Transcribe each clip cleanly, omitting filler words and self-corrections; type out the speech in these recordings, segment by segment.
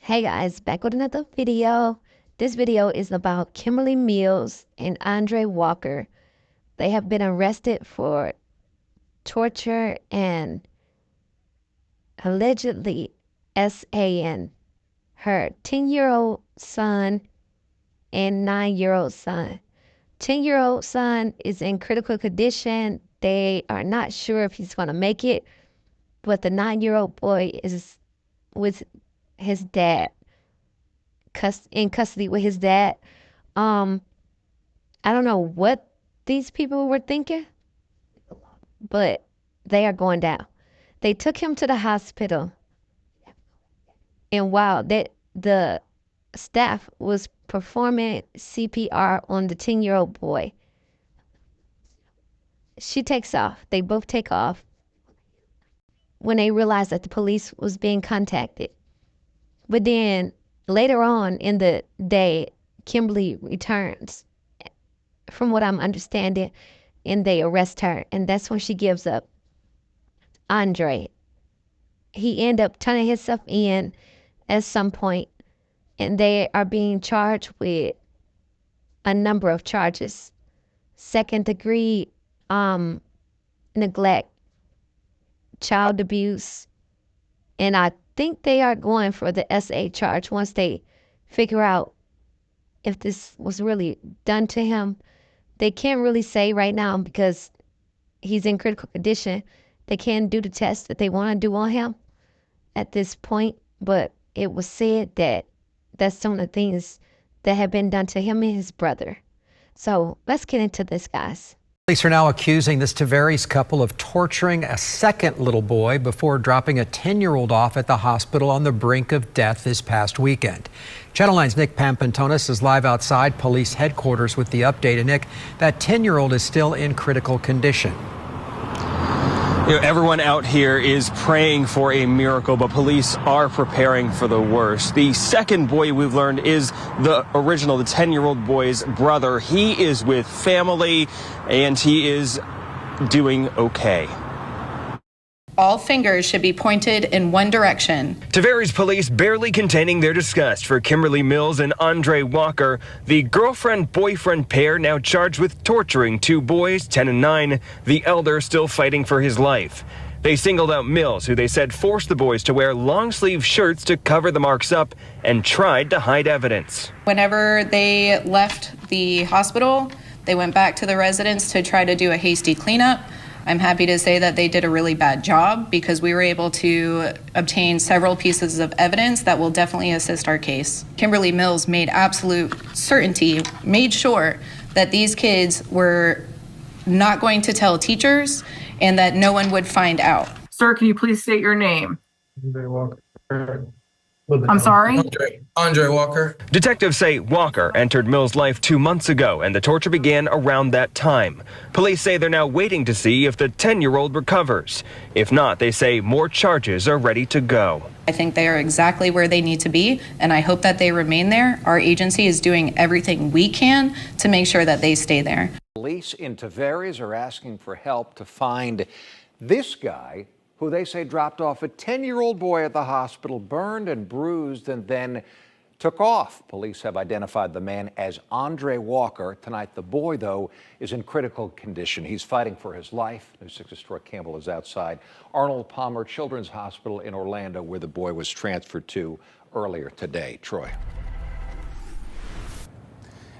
Hey guys, back with another video. This video is about Kimberly Mills and Andre Walker. They have been arrested for torture and allegedly SAN her 10-year-old son and 9-year-old son. 10-year-old son is in critical condition. They are not sure if he's going to make it, but the 9-year-old boy is with his dad, in custody with his dad. I don't know what these people were thinking, but they are going down. They took him to the hospital, and while the staff was performing CPR on the 10-year-old boy, she takes off. They both take off when they realized that the police was being contacted. But then later on in the day, Kimberly returns, from what I'm understanding, and they arrest her. And that's when she gives up Andre. He ended up turning himself in at some point, and they are being charged with a number of charges. Second degree neglect, child abuse, and I think they are going for the SA charge once they figure out if this was really done to him. They can't really say right now because he's in critical condition. They can't do the test that they want to do on him at this point, but it was said that that's some of the things that have been done to him and his brother. So let's get into this, guys. Police are now accusing this Tavares couple of torturing a second little boy before dropping a 10-year-old off at the hospital on the brink of death this past weekend. Channel 9's Nick Pampantonis is live outside police headquarters with the update. And Nick, that 10-year-old is still in critical condition. Everyone out here is praying for a miracle, but police are preparing for the worst. The second boy we've learned is the 10-year-old boy's brother. He is with family and he is doing okay. All fingers should be pointed in one direction. Tavares police barely containing their disgust for Kimberly Mills and Andre Walker, the girlfriend-boyfriend pair now charged with torturing two boys, 10 and 9, the elder still fighting for his life. They singled out Mills, who they said forced the boys to wear long-sleeve shirts to cover the marks up and tried to hide evidence. Whenever they left the hospital, they went back to the residence to try to do a hasty cleanup. I'm happy to say that they did a really bad job because we were able to obtain several pieces of evidence that will definitely assist our case. Kimberly Mills made sure that these kids were not going to tell teachers and that no one would find out. Sir, can you please state your name? Andre Walker. I'm sorry? Andre Walker. Detectives say Walker entered Mills' life 2 months ago, and the torture began around that time. Police say they're now waiting to see if the 10-year-old recovers. If not, they say more charges are ready to go. I think they are exactly where they need to be, and I hope that they remain there. Our agency is doing everything we can to make sure that they stay there. Police in Tavares are asking for help to find this guy who they say dropped off a 10-year-old boy at the hospital, burned and bruised, and then took off. Police have identified the man as Andre Walker. Tonight, the boy, though, is in critical condition. He's fighting for his life. News 6's Troy Campbell is outside Arnold Palmer Children's Hospital in Orlando, where the boy was transferred to earlier today. Troy.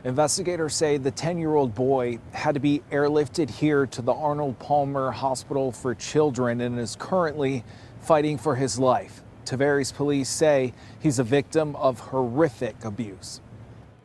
Investigators say the 10-year-old boy had to be airlifted here to the Arnold Palmer Hospital for Children and is currently fighting for his life. Tavares police say he's a victim of horrific abuse.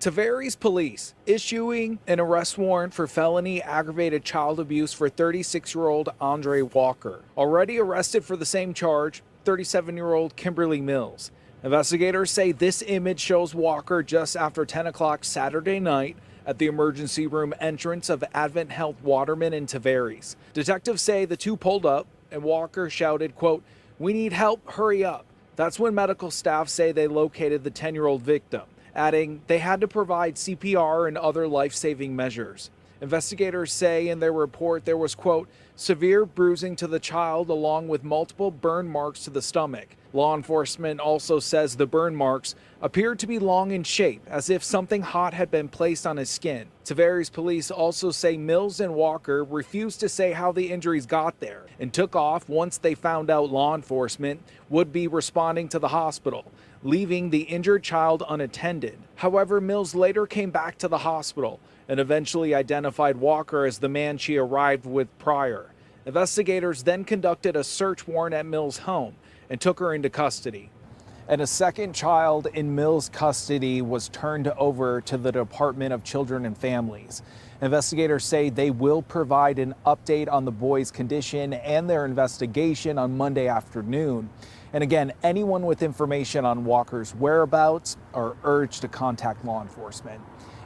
Tavares police issuing an arrest warrant for felony aggravated child abuse for 36-year-old Andre Walker. Already arrested for the same charge, 37-year-old Kimberly Mills. Investigators say this image shows Walker just after 10 o'clock Saturday night at the emergency room entrance of Advent Health Waterman in Tavares. Detectives say the two pulled up and Walker shouted, quote, "We need help, hurry up." That's when medical staff say they located the 10-year-old victim, adding they had to provide CPR and other life-saving measures. Investigators say in their report there was, quote, severe bruising to the child along with multiple burn marks to the stomach. Law enforcement also says the burn marks appeared to be long in shape, as if something hot had been placed on his skin. Tavares police also say Mills and Walker refused to say how the injuries got there and took off once they found out law enforcement would be responding to the hospital, leaving the injured child unattended. However, Mills later came back to the hospital and eventually identified Walker as the man she arrived with prior. Investigators then conducted a search warrant at Mills' home and took her into custody. And a second child in Mills' custody was turned over to the Department of Children and Families. Investigators say they will provide an update on the boy's condition and their investigation on Monday afternoon. And again, anyone with information on Walker's whereabouts are urged to contact law enforcement.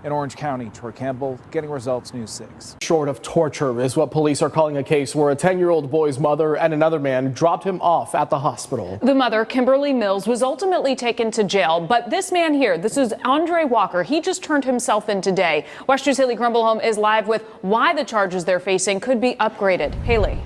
In Orange County, Troy Campbell, Getting Results, News 6. Short of torture is what police are calling a case where a 10-year-old boy's mother and another man dropped him off at the hospital. The mother, Kimberly Mills, was ultimately taken to jail. But this man here, this is Andre Walker. He just turned himself in today. West 2's Haley Grumblehome is live with why the charges they're facing could be upgraded. Haley.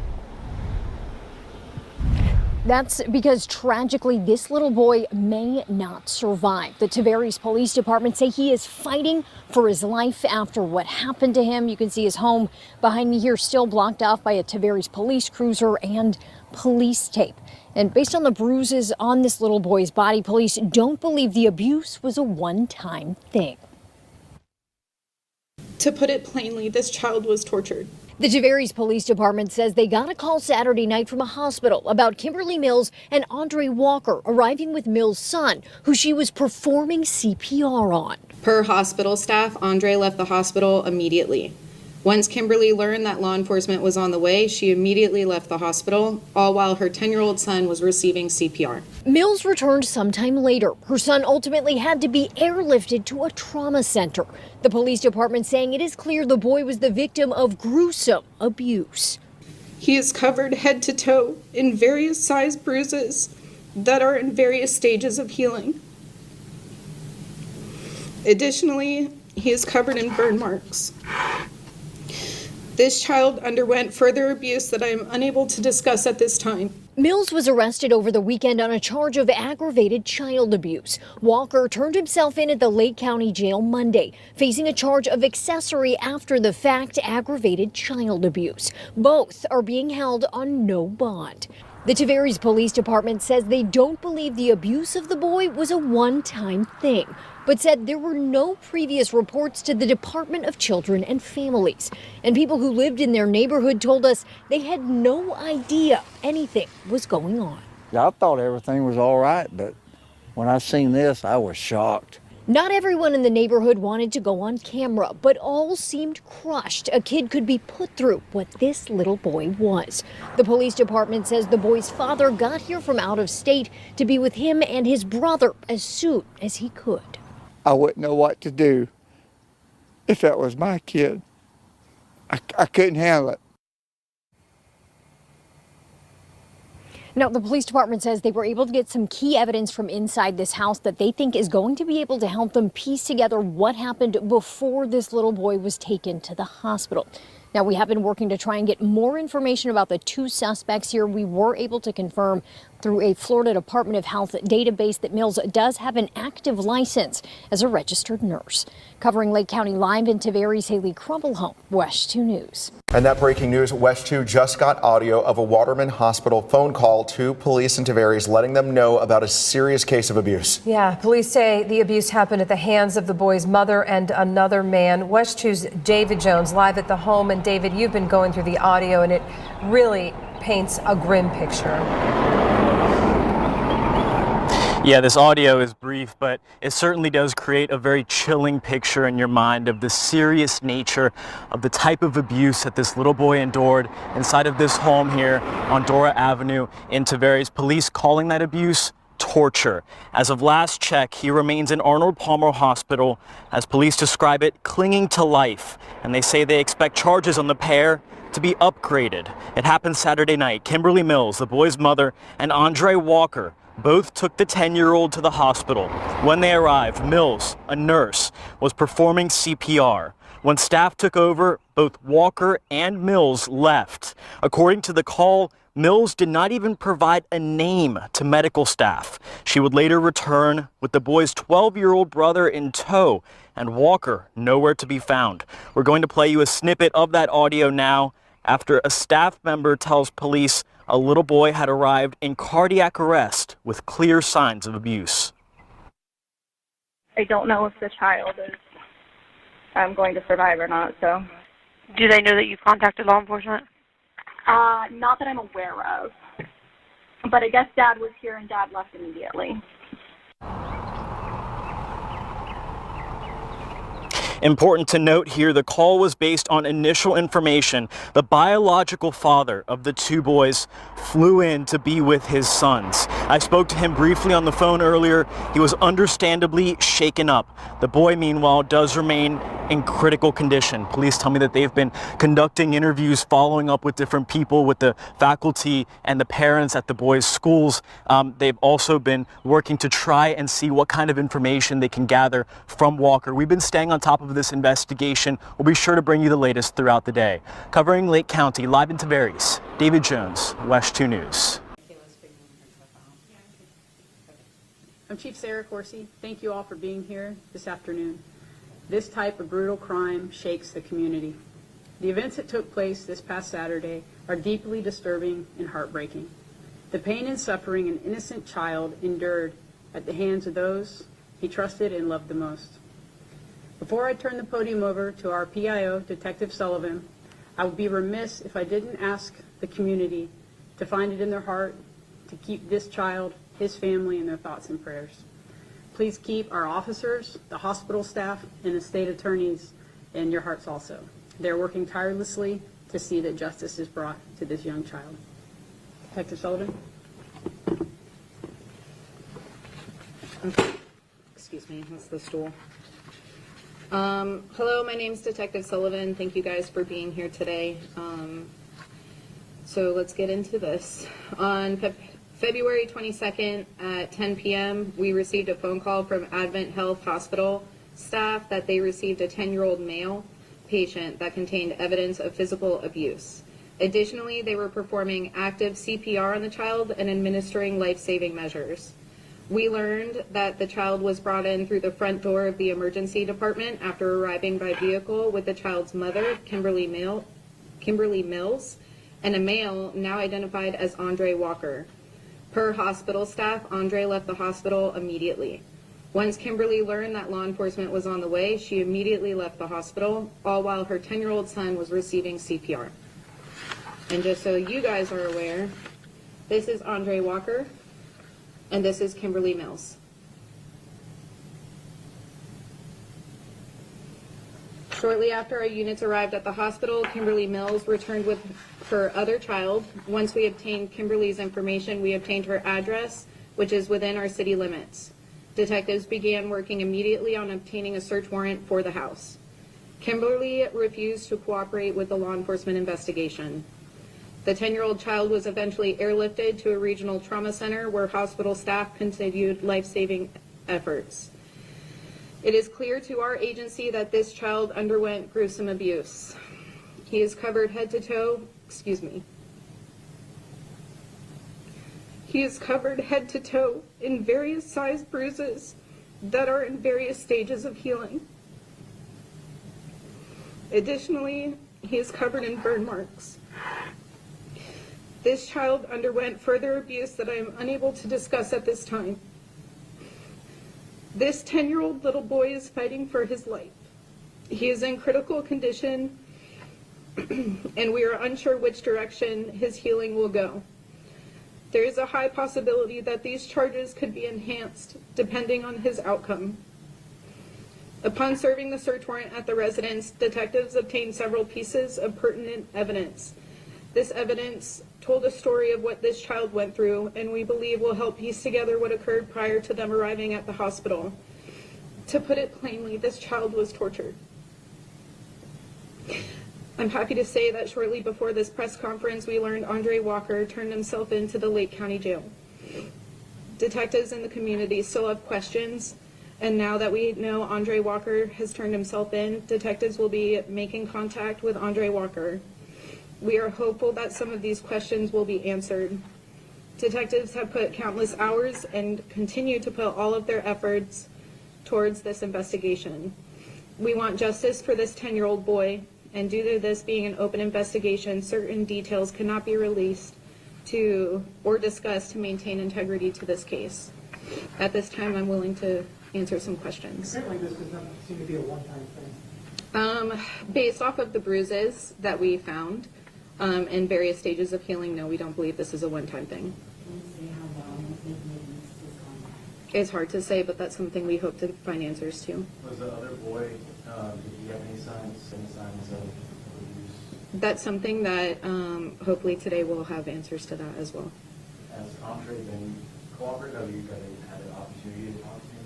That's because tragically this little boy may not survive. The Tavares Police Department say he is fighting for his life after what happened to him. You can see his home behind me here still blocked off by a Tavares police cruiser and police tape. And based on the bruises on this little boy's body, police don't believe the abuse was a one-time thing. To put it plainly, this child was tortured. The Tavares Police Department says they got a call Saturday night from a hospital about Kimberly Mills and Andre Walker arriving with Mills' son, who she was performing CPR on. Per hospital staff, Andre left the hospital immediately. Once Kimberly learned that law enforcement was on the way, she immediately left the hospital, all while her 10-year-old son was receiving CPR. Mills returned sometime later. Her son ultimately had to be airlifted to a trauma center. The police department saying it is clear the boy was the victim of gruesome abuse. He is covered head to toe in various size bruises that are in various stages of healing. Additionally, he is covered in burn marks. This child underwent further abuse that I am unable to discuss at this time. Mills was arrested over the weekend on a charge of aggravated child abuse. Walker turned himself in at the Lake County Jail Monday, facing a charge of accessory after the fact aggravated child abuse. Both are being held on no bond. The Tavares Police Department says they don't believe the abuse of the boy was a one-time thing, but said there were no previous reports to the Department of Children and Families. And people who lived in their neighborhood told us they had no idea anything was going on. I thought everything was all right, but when I seen this, I was shocked. Not everyone in the neighborhood wanted to go on camera, but all seemed crushed a kid could be put through what this little boy was. The police department says the boy's father got here from out of state to be with him and his brother as soon as he could. I wouldn't know what to do if that was my kid. I couldn't handle it. Now, the police department says they were able to get some key evidence from inside this house that they think is going to be able to help them piece together what happened before this little boy was taken to the hospital. Now, we have been working to try and get more information about the two suspects here. We were able to confirm through a Florida Department of Health database that Mills does have an active license as a registered nurse. Covering Lake County Live in Tavares, Haley Crumblehome, West 2 News. And that breaking news, West 2 just got audio of a Waterman Hospital phone call to police in Tavares letting them know about a serious case of abuse. Yeah, police say the abuse happened at the hands of the boy's mother and another man. West 2's David Jones live at the home. And David, you've been going through the audio and it really paints a grim picture. Yeah, this audio is brief, but it certainly does create a very chilling picture in your mind of the serious nature of the type of abuse that this little boy endured inside of this home here on Dora Avenue in Tavares. Police calling that abuse torture. As of last check, he remains in Arnold Palmer Hospital, as police describe it, clinging to life. And they say they expect charges on the pair to be upgraded. It happened Saturday night. Kimberly Mills, the boy's mother, and Andre Walker both took the 10-year-old to the hospital. When they arrived, Mills, a nurse, was performing CPR. When staff took over, both Walker and Mills left. According to the call, Mills did not even provide a name to medical staff. She would later return with the boy's 12-year-old brother in tow, and Walker nowhere to be found. We're going to play you a snippet of that audio now after a staff member tells police a little boy had arrived in cardiac arrest with clear signs of abuse. I don't know if the child is going to survive or not, so. Do they know that you've contacted law enforcement? Not that I'm aware of. But I guess Dad was here and Dad left immediately. Important to note here, the call was based on initial information. The biological father of the two boys flew in to be with his sons. I spoke to him briefly on the phone earlier. He was understandably shaken up. The boy, meanwhile, does remain in critical condition. Police tell me that they've been conducting interviews, following up with different people, with the faculty and the parents at the boys' schools. They've also been working to try and see what kind of information they can gather from Walker. We've been staying on top of this investigation. We'll be sure to bring you the latest throughout the day. Covering Lake County, live in Tavares, David Jones, West 2 News. I'm Chief Sarah Corsi. Thank you all for being here this afternoon. This type of brutal crime shakes the community. The events that took place this past Saturday are deeply disturbing and heartbreaking. The pain and suffering an innocent child endured at the hands of those he trusted and loved the most. Before I turn the podium over to our PIO, Detective Sullivan, I would be remiss if I didn't ask the community to find it in their heart to keep this child, his family, in their thoughts and prayers. Please keep our officers, the hospital staff, and the state attorneys in your hearts also. They're working tirelessly to see that justice is brought to this young child. Detective Sullivan. Excuse me, that's the stool. Hello, my name's Detective Sullivan. Thank you guys for being here today. So let's get into this. On February 22nd at 10 p.m., we received a phone call from Advent Health Hospital staff that they received a 10-year-old male patient that contained evidence of physical abuse. Additionally, they were performing active CPR on the child and administering life-saving measures. We learned that the child was brought in through the front door of the emergency department after arriving by vehicle with the child's mother, Kimberly Mills, and a male now identified as Andre Walker. Per hospital staff, Andre left the hospital immediately. Once Kimberly learned that law enforcement was on the way, she immediately left the hospital, all while her 10-year-old son was receiving CPR. And just so you guys are aware, this is Andre Walker, and this is Kimberly Mills. Shortly after our units arrived at the hospital, Kimberly Mills returned with her other child. Once we obtained Kimberly's information, we obtained her address, which is within our city limits. Detectives began working immediately on obtaining a search warrant for the house. Kimberly refused to cooperate with the law enforcement investigation. The 10-year-old child was eventually airlifted to a regional trauma center where hospital staff continued life-saving efforts. It is clear to our agency that this child underwent gruesome abuse. He is covered head to toe, He is covered head to toe in various size bruises that are in various stages of healing. Additionally, he is covered in burn marks. This child underwent further abuse that I am unable to discuss at this time. This 10-year-old little boy is fighting for his life. He is in critical condition, and we are unsure which direction his healing will go. There is a high possibility that these charges could be enhanced depending on his outcome. Upon serving the search warrant at the residence, detectives obtained several pieces of pertinent evidence. This evidence told a story of what this child went through, and we believe will help piece together what occurred prior to them arriving at the hospital. To put it plainly, this child was tortured. I'm happy to say that shortly before this press conference, we learned Andre Walker turned himself into the Lake County Jail. Detectives in the community still have questions And now that we know Andre Walker has turned himself in, detectives will be making contact with Andre Walker. We are hopeful that some of these questions will be answered. Detectives have put countless hours and continue to put all of their efforts towards this investigation. We want justice for this 10-year-old boy, and due to this being an open investigation, certain details cannot be released to or discussed to maintain integrity to this case. At this time, I'm willing to answer some questions. Apparently this does not seem to be a one-time thing. Based off of the bruises that we found in various stages of healing, no, we don't believe this is a one-time thing. It's hard to say, but that's something we hope to find answers to. Was the other boy, did he have any signs of abuse? That's something that hopefully today we'll have answers to that as well. Has Andre been cooperative? Have you guys had an opportunity to talk to him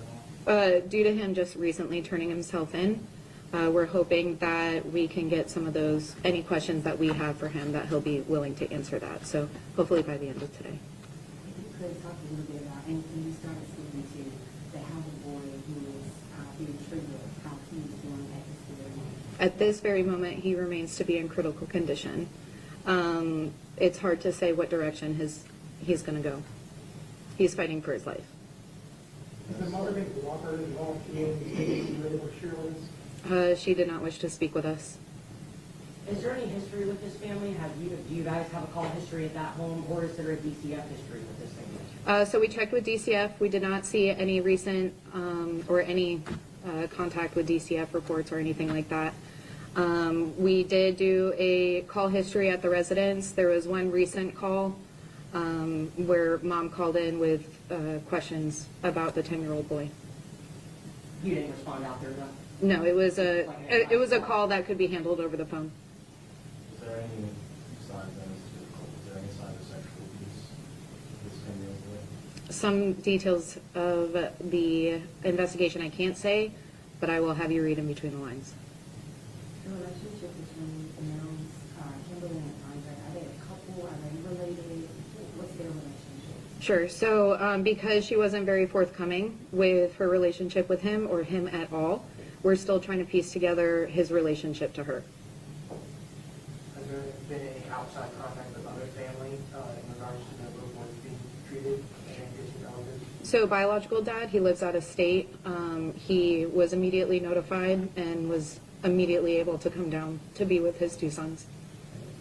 at all? Due to him just recently turning himself in, we're hoping that we can get some of those, any questions that we have for him, that he'll be willing to answer that. So hopefully by the end of today. If you could talk a little bit about anything you started speaking to, the how the boy who is being treated, how he's doing at this very moment. At this very moment, he remains to be in critical condition. It's hard to say what direction he's going to go. He's fighting for his life. Is the mother being Walker involved in the She did not wish to speak with us. Is there any history with this family? Do you guys have a call history at that home, or is there a DCF history with this family? So we checked with DCF. We did not see any recent or any contact with DCF reports or anything like that. We did do a call history at the residence. There was one recent call where mom called in with questions about the 10-year-old boy. You didn't respond out there, though? No, it was a call that could be handled over the phone. Is there any signs is there any signs of sexual abuse with this 10-year-old boy? Some details of the investigation I can't say, but I will have you read in between the lines. The relationship between the Mills, Kimberly and Andre, are they a couple? Are they related? What's their relationship? Sure. So because she wasn't very forthcoming with her relationship with him or him at all, we're still trying to piece together his relationship to her. Has there been any outside contact with other family in regards to the little boy being treated and getting relatives? So biological dad, he lives out of state. He was immediately notified and was immediately able to come down to be with his two sons.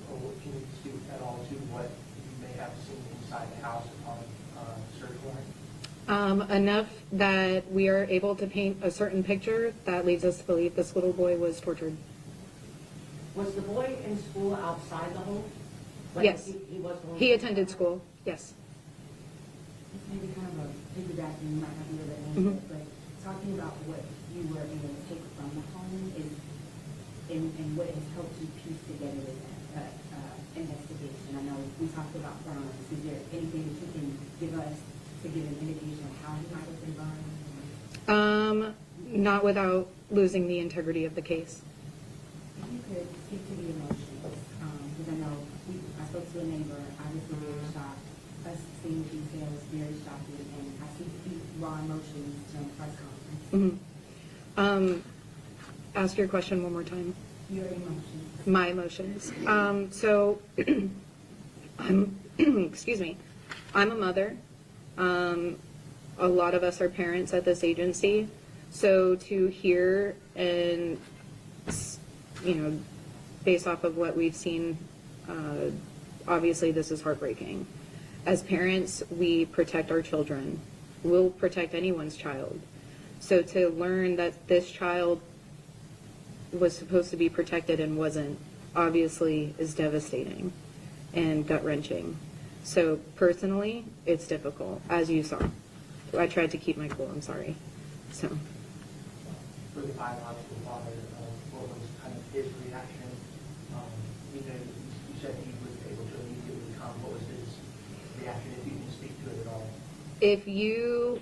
Or can you speak at all to what you may have seen inside the house upon search warrant? Enough that we are able to paint a certain picture that leads us to believe this little boy was tortured. Was the boy in school outside the home? Yes. He was home? He attended school, yes. This may be kind of a piggyback, and you might not be able to answer it, but talking about what you were able to take from the home is, and what has helped you piece together this investigation. I know we talked about burns. Is there anything that you can give us to give an indication of how he might have been burned? Not without losing the integrity of the case. If you could speak to the emotions, because I know I spoke to a neighbor, obviously very shocked. Us seeing the details, very shocking, and I see raw emotions during the press conference. Ask your question one more time. Your emotions. My emotions. So, excuse me, I'm a mother. A lot of us are parents at this agency. So to hear and, based off of what we've seen, obviously this is heartbreaking. As parents, we protect our children. We'll protect anyone's child. So to learn that this child was supposed to be protected and wasn't, obviously is devastating and gut-wrenching. So personally, it's difficult, as you saw. I tried to keep my cool, I'm sorry. So. For the biological father, what was kind of his reaction? You said he was able to immediately come. What was his reaction, if you can speak to it at all? If you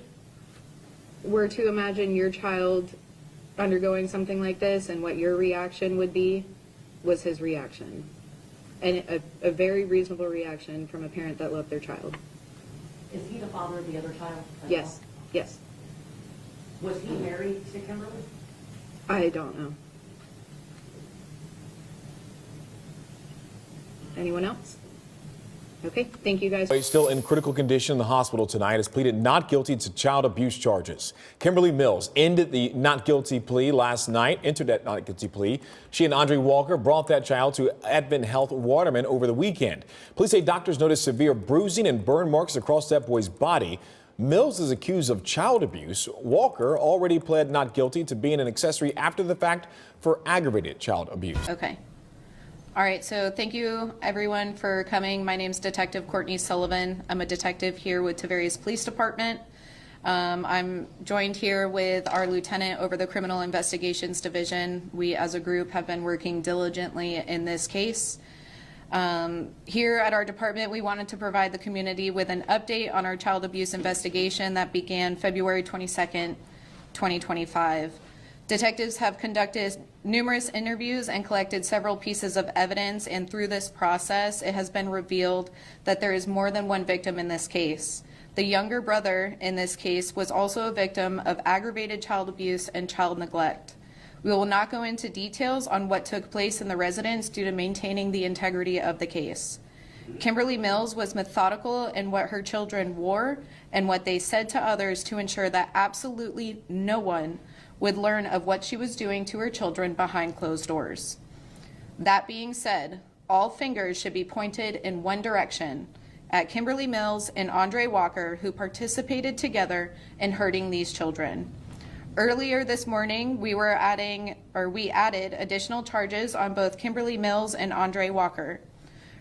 were to imagine your child undergoing something like this and what your reaction would be, was his reaction. And a very reasonable reaction from a parent that loved their child. Is he the father of the other child? Yes, yes. Was he married to Kimberly? I don't know. Anyone else? Okay, thank you guys. He's still in critical condition in the hospital tonight. Has pleaded not guilty to child abuse charges. Kimberly Mills ended the not guilty plea last night, entered that not guilty plea. She and Andre Walker brought that child to Advent Health Waterman over the weekend. Police say doctors noticed severe bruising and burn marks across that boy's body. Mills is accused of child abuse. Walker already pled not guilty to being an accessory after the fact for aggravated child abuse. Okay. All right, so thank you everyone for coming. My name's Detective Courtney Sullivan. I'm a detective here with Tavares Police Department. I'm joined here with our lieutenant over the Criminal Investigations Division. We as a group have been working diligently in this case. Here at our department, we wanted to provide the community with an update on our child abuse investigation that began February 22nd, 2025. Detectives have conducted numerous interviews and collected several pieces of evidence, and through this process, it has been revealed that there is more than one victim in this case. The younger brother in this case was also a victim of aggravated child abuse and child neglect. We will not go into details on what took place in the residence due to maintaining the integrity of the case. Kimberly Mills was methodical in what her children wore and what they said to others to ensure that absolutely no one would learn of what she was doing to her children behind closed doors. That being said, all fingers should be pointed in one direction at Kimberly Mills and Andre Walker, who participated together in hurting these children. Earlier this morning, we added additional charges on both Kimberly Mills and Andre Walker.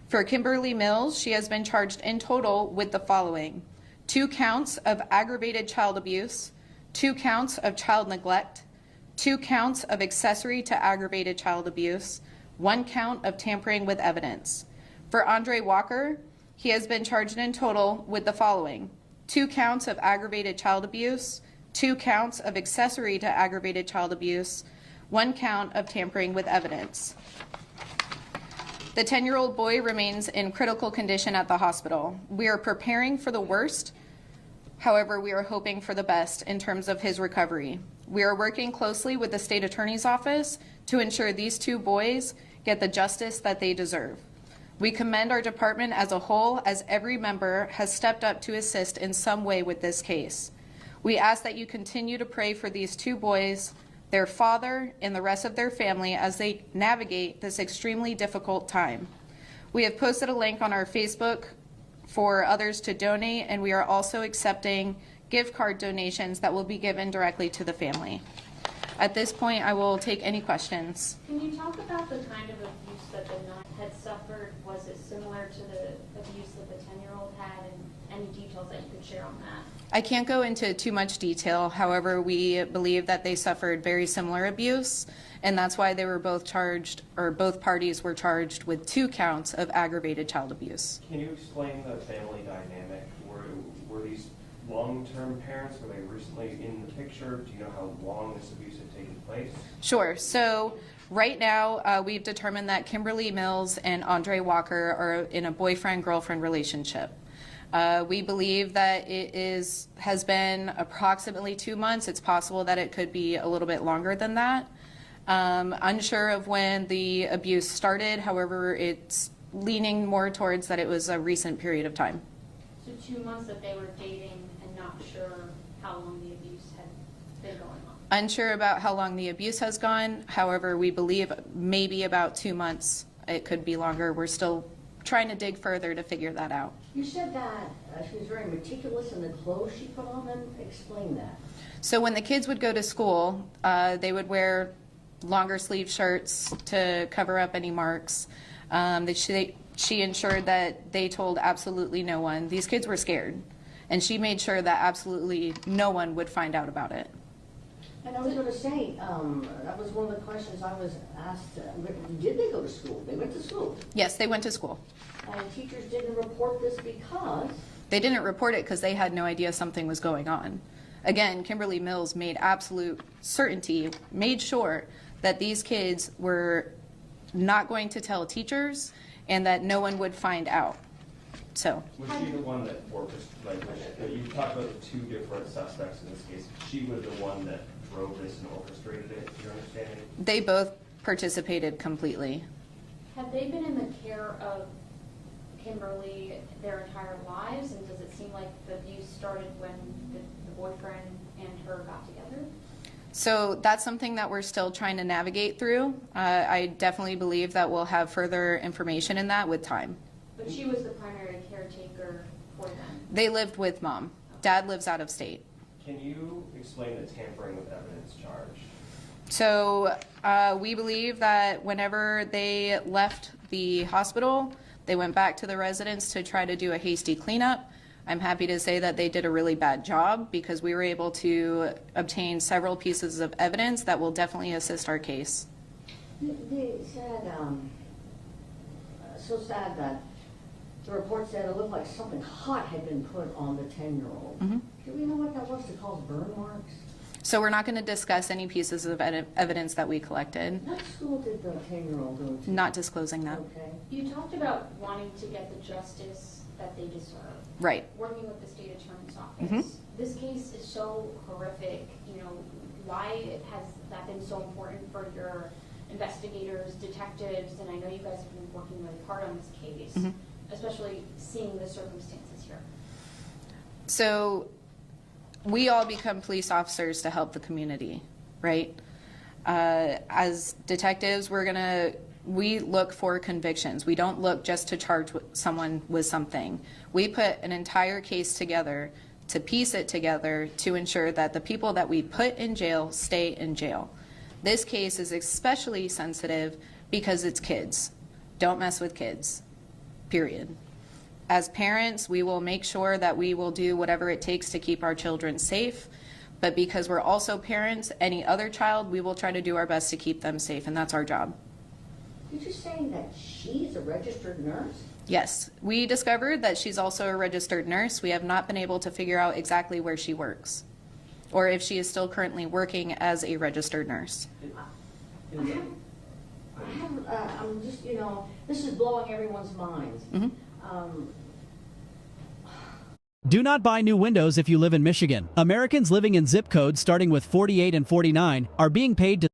For Kimberly Mills, she has been charged in total with the following: 2 counts of aggravated child abuse, 2 counts of child neglect, 2 counts of accessory to aggravated child abuse, 1 count of tampering with evidence. For Andre Walker, he has been charged in total with the following: 2 counts of aggravated child abuse, 2 counts of accessory to aggravated child abuse, 1 count of tampering with evidence. The 10-year-old boy remains in critical condition at the hospital. We are preparing for the worst. However, we are hoping for the best in terms of his recovery. We are working closely with the state attorney's office to ensure these 2 boys get the justice that they deserve. We commend our department as a whole, as every member has stepped up to assist in some way with this case. We ask that you continue to pray for these 2 boys, their father, and the rest of their family as they navigate this extremely difficult time. We have posted a link on our Facebook for others to donate, and we are also accepting gift card donations that will be given directly to the family. At this point, I will take any questions. Can you talk about the kind of abuse that the 9 had suffered? Was it similar to the abuse that the 10-year-old had, and any details that you could share on that? I can't go into too much detail. However, we believe that they suffered very similar abuse, and that's why they were both charged, or both parties were charged with 2 counts of aggravated child abuse. Can you explain the family dynamic? Were these long-term parents? Were they recently in the picture? Do you know how long this abuse had taken place? Sure. So right now, we've determined that Kimberly Mills and Andre Walker are in a boyfriend-girlfriend relationship. We believe that it has been approximately 2 months. It's possible that it could be a little bit longer than that. Unsure of when the abuse started. However, it's leaning more towards that it was a recent period of time. So 2 months that they were dating and not sure how long the abuse had been going on. Unsure about how long the abuse has gone. However, we believe maybe about 2 months. It could be longer. We're still trying to dig further to figure that out. You said that she was very meticulous in the clothes she put on them. Explain that. So when the kids would go to school, they would wear longer sleeve shirts to cover up any marks. She ensured that they told absolutely no one. These kids were scared, and she made sure that absolutely no one would find out about it. And I was going to say, that was one of the questions I was asked. Did they go to school? They went to school. Yes, they went to school. And teachers didn't report this because? They didn't report it because they had no idea something was going on. Again, Kimberly Mills made absolute certainty, made sure that these kids were not going to tell teachers and that no one would find out. So. Was she the one that orchestrated, like, you talked about the two different suspects in this case. She was the one that drove this and orchestrated it, your understanding? They both participated completely. Have they been in the care of Kimberly their entire lives, and does it seem like the abuse started when the boyfriend and her got together? So that's something that we're still trying to navigate through. I definitely believe that we'll have further information in that with time. But she was the primary caretaker for them. They lived with mom. Dad lives out of state. Can you explain the tampering with evidence charge? So we believe that whenever they left the hospital, they went back to the residence to try to do a hasty cleanup. I'm happy to say that they did a really bad job because we were able to obtain several pieces of evidence that will definitely assist our case. They said, so sad that the report said it looked like something hot had been put on the 10-year-old. Do we know what that was to cause burn marks? So we're not going to discuss any pieces of evidence that we collected. What school did the 10-year-old go to? Not disclosing that. Okay. You talked about wanting to get the justice that they deserve. Right. Working with the state attorney's office. This case is so horrific. You know, why has that been so important for your investigators, detectives, and I know you guys have been working really hard on this case, especially seeing the circumstances here. So we all become police officers to help the community, right? As detectives, we look for convictions. We don't look just to charge someone with something. We put an entire case together to piece it together to ensure that the people that we put in jail stay in jail. This case is especially sensitive because it's kids. Don't mess with kids, period. As parents, we will make sure that we will do whatever it takes to keep our children safe. But because we're also parents, any other child, we will try to do our best to keep them safe, and that's our job. Did you say that she's a registered nurse? Yes, we discovered that she's also a registered nurse. We have not been able to figure out exactly where she works or if she is still currently working as a registered nurse. I'm just, you know, this is blowing everyone's minds. Do not buy new windows if you live in Michigan. Americans living in zip codes starting with 48 and 49 are being paid to...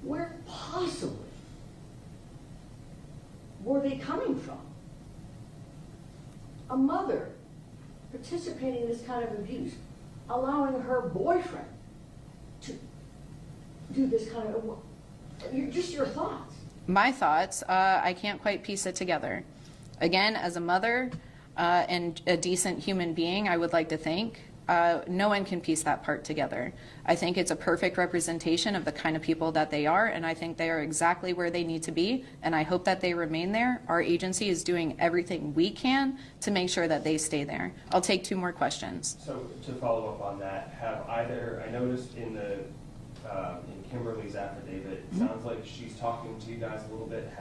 Where possibly were they coming from? A mother participating in this kind of abuse, allowing her boyfriend to do this kind of, just your thoughts. My thoughts, I can't quite piece it together. Again, as a mother and a decent human being, I would like to think, no one can piece that part together. I think it's a perfect representation of the kind of people that they are, and I think they are exactly where they need to be, and I hope that they remain there. Our agency is doing everything we can to make sure that they stay there. I'll take 2 more questions. So to follow up on that, have either, I noticed in the in Kimberly's affidavit, it sounds like she's talking to you guys a little bit.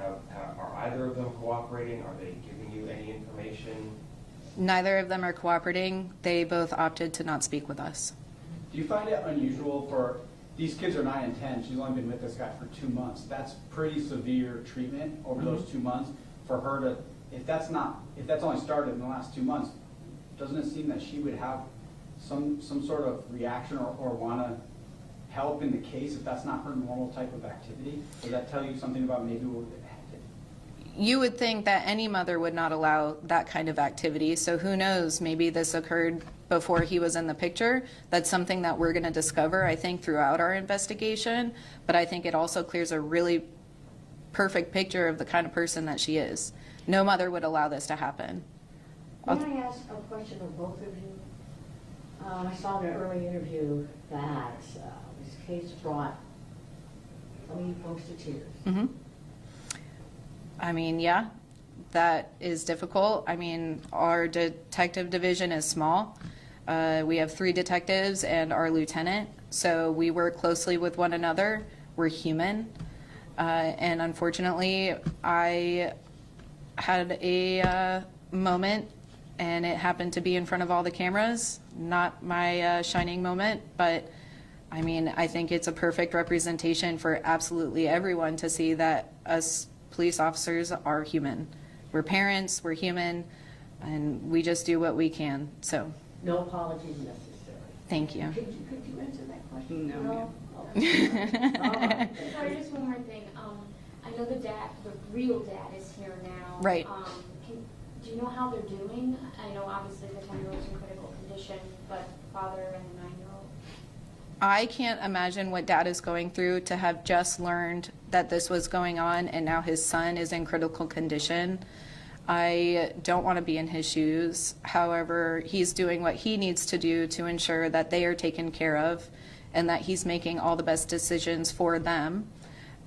Are either of them cooperating? Are they giving you any information? Neither of them are cooperating. They both opted to not speak with us. Do you find it unusual for, these kids are 9 and 10, she's only been with this guy for 2 months. That's pretty severe treatment over those 2 months. For her to, if that's only started in the last 2 months, doesn't it seem that she would have some sort of reaction or want to help in the case if that's not her normal type of activity? Does that tell you something about maybe what You would think that any mother would not allow that kind of activity. So who knows, maybe this occurred before he was in the picture. That's something that we're going to discover, I think, throughout our investigation. But I think it also clears a really perfect picture of the kind of person that she is. No mother would allow this to happen. May I ask a question of both of you? I saw in an early interview that this case brought some of you folks to tears. I mean, yeah, that is difficult. I mean, our detective division is small. We have 3 detectives and our lieutenant, so we work closely with one another. We're human. And unfortunately, I had a moment, and it happened to be in front of all the cameras. Not my shining moment, but I mean, I think it's a perfect representation for absolutely everyone to see that us police officers are human. we're parents, we're human, and we just do what we can. So no apologies necessary. Thank you. Could you answer that question? No. Sorry, just one more thing. I know the real dad is here now. Right. Do you know how they're doing? I know obviously the 10-year-old's in critical condition, but father and the 9-year-old? I can't imagine what dad is going through to have just learned that this was going on and now his son is in critical condition. I don't want to be in his shoes. However, he's doing what he needs to do to ensure that they are taken care of and that he's making all the best decisions for them.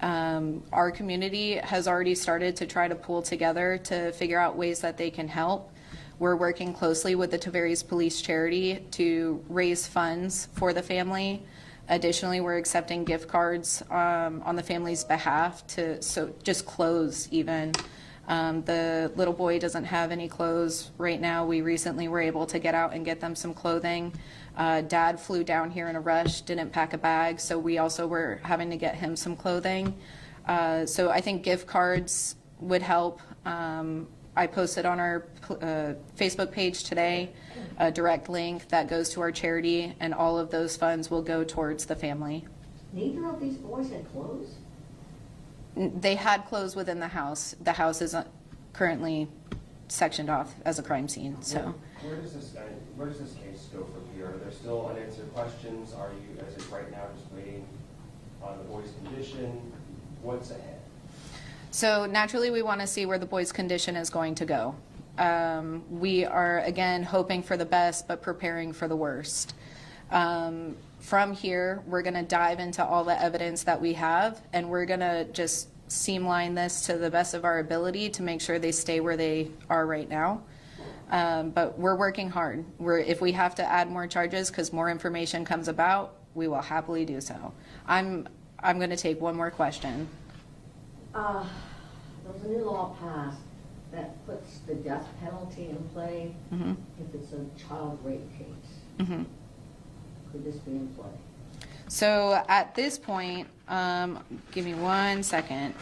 Our community has already started to try to pull together to figure out ways that they can help. We're working closely with the Tavares Police Charity to raise funds for the family. Additionally, we're accepting gift cards on the family's behalf just clothes even. The little boy doesn't have any clothes right now. We recently were able to get out and get them some clothing. Dad flew down here in a rush, didn't pack a bag, so we also were having to get him some clothing. So I think gift cards would help. I posted on our Facebook page today a direct link that goes to our charity, and all of those funds will go towards the family. Neither of these boys had clothes? They had clothes within the house. The house is currently sectioned off as a crime scene. So where does this case go from here? Are there still unanswered questions? Are you, as of right now, just waiting on the boy's condition? What's ahead? So naturally, we want to see where the boy's condition is going to go. We are, again, hoping for the best, but preparing for the worst. From here, we're going to dive into all the evidence that we have, and we're going to just streamline this to the best of our ability to make sure they stay where they are right now. But we're working hard. If we have to add more charges because more information comes about, we will happily do so. I'm going to take one more question. There's a new law passed that puts the death penalty in play if it's a child rape case. Could this be in play? So at this point, give me 1 second.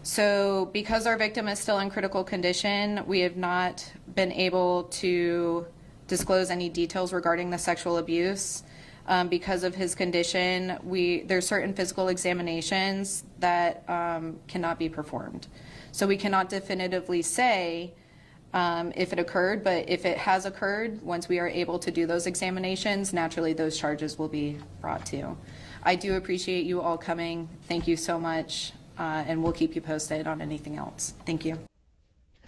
So because our victim is still in critical condition, we have not been able to disclose any details regarding the sexual abuse. Because of his condition, there's certain physical examinations that cannot be performed. So we cannot definitively say if it occurred, but if it has occurred, once we are able to do those examinations, naturally those charges will be brought to. I do appreciate you all coming. Thank you so much, and we'll keep you posted on anything else. Thank you.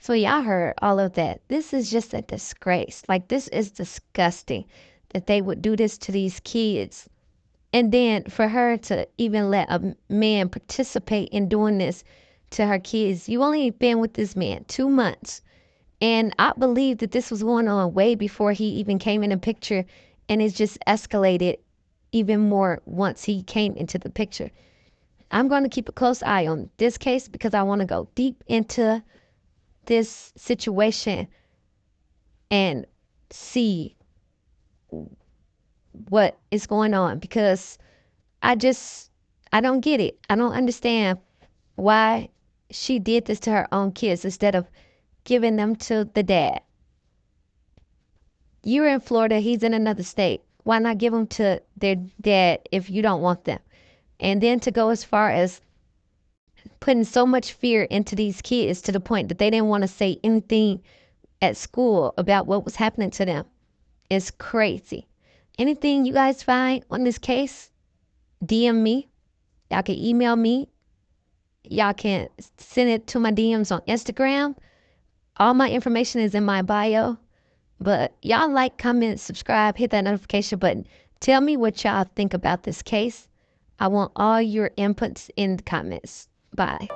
So y'all heard all of that. This is just a disgrace. Like, this is disgusting that they would do this to these kids. And then for her to even let a man participate in doing this to her kids. You only been with this man 2 months. And I believe that this was going on way before he even came in the picture. And it's just escalated even more once he came into the picture. I'm going to keep a close eye on this case because I want to go deep into this situation and see what is going on, because I don't get it. I don't understand why she did this to her own kids instead of giving them to the dad. You're in Florida, he's in another state. Why not give them to their dad if you don't want them? And then to go as far as putting so much fear into these kids to the point that they didn't want to say anything at school about what was happening to them is crazy. Anything you guys find on this case, DM me. Y'all can email me. Y'all can send it to my DMs on Instagram. All my information is in my bio. But y'all like, comment, subscribe, hit that notification button. Tell me what y'all think about this case. I want all your inputs in the comments. Bye.